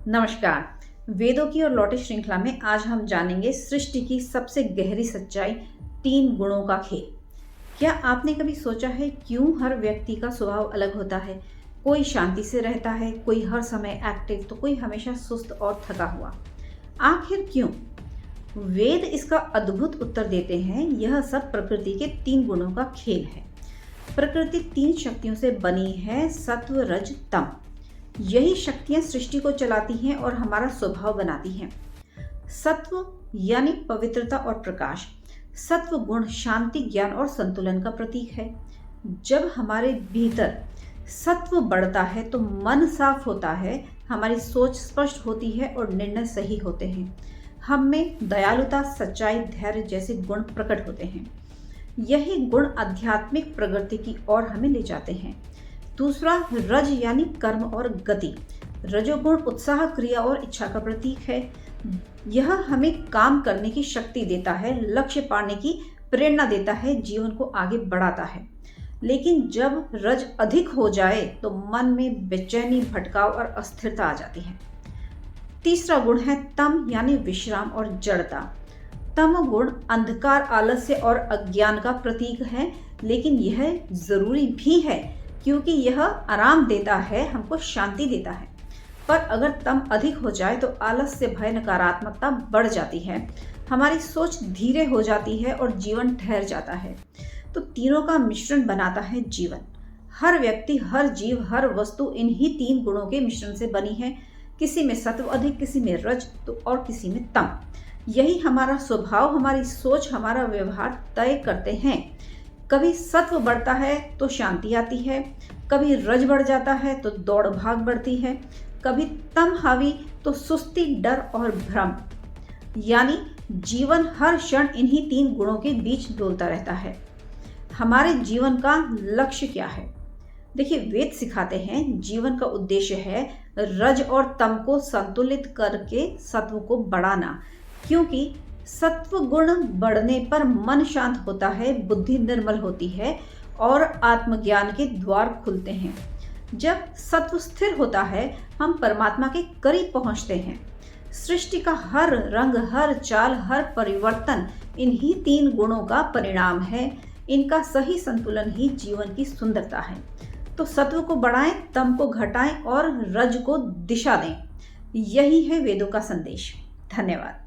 नमस्कार। वेदों की और लौटे श्रृंखला में आज हम जानेंगे सृष्टि की सबसे गहरी सच्चाई, 3 गुणों का खेल। क्या आपने कभी सोचा है क्यों हर व्यक्ति का स्वभाव अलग होता है? कोई शांति से रहता है, कोई हर समय एक्टिव, तो कोई हमेशा सुस्त और थका हुआ। आखिर क्यों? वेद इसका अद्भुत उत्तर देते हैं। यह सब प्रकृति के 3 गुणों का खेल है। प्रकृति 3 शक्तियों से बनी है, सत्व, रज, तम। यही शक्तियां सृष्टि को चलाती हैं और हमारा स्वभाव बनाती हैं। सत्व यानी पवित्रता और प्रकाश। सत्व गुण शांति, ज्ञान और संतुलन का प्रतीक है। जब हमारे भीतर सत्व बढ़ता है तो मन साफ होता है, हमारी सोच स्पष्ट होती है और निर्णय सही होते हैं। हम में दयालुता, सच्चाई, धैर्य जैसे गुण प्रकट होते हैं। यही गुण आध्यात्मिक प्रगति की ओर हमें ले जाते हैं। दूसरा, रज यानी कर्म और गति। रजोगुण उत्साह, क्रिया और इच्छा का प्रतीक है। यह हमें काम करने की शक्ति देता है, लक्ष्य पाने की प्रेरणा देता है, जीवन को आगे बढ़ाता है। लेकिन जब रज अधिक हो जाए तो मन में बेचैनी, भटकाव और अस्थिरता आ जाती है। तीसरा गुण है तम यानी विश्राम और जड़ता। तम गुण अंधकार, आलस्य और अज्ञान का प्रतीक है, लेकिन यह जरूरी भी है क्योंकि यह आराम देता है, हमको शांति देता है। पर अगर तम अधिक हो जाए तो आलस्य, भय, नकारात्मकता बढ़ जाती है, हमारी सोच धीरे हो जाती है और जीवन ठहर जाता है। तो तीनों का मिश्रण बनाता है जीवन। हर व्यक्ति, हर जीव, हर वस्तु इन्हीं 3 गुणों के मिश्रण से बनी है। किसी में सत्व अधिक, किसी में रज तो और किसी में तम। यही हमारा स्वभाव, हमारी सोच, हमारा व्यवहार तय करते हैं। कभी सत्व बढ़ता है तो शांति आती है, कभी रज बढ़ जाता है तो दौड़ भाग बढ़ती है, कभी तम हावी तो सुस्ती, डर और भ्रम। यानी जीवन हर क्षण इन्हीं 3 गुणों के बीच डोलता रहता है। हमारे जीवन का लक्ष्य क्या है? देखिए, वेद सिखाते हैं जीवन का उद्देश्य है रज और तम को संतुलित करके सत्व को बढ़ाना, क्योंकि सत्व गुण बढ़ने पर मन शांत होता है, बुद्धि निर्मल होती है और आत्मज्ञान के द्वार खुलते हैं। जब सत्व स्थिर होता है, हम परमात्मा के करीब पहुंचते हैं। सृष्टि का हर रंग, हर चाल, हर परिवर्तन इन्हीं 3 गुणों का परिणाम है। इनका सही संतुलन ही जीवन की सुंदरता है। तो सत्व को बढ़ाएं, तम को घटाएं और रज को दिशा दें। यही है वेदों का संदेश। धन्यवाद।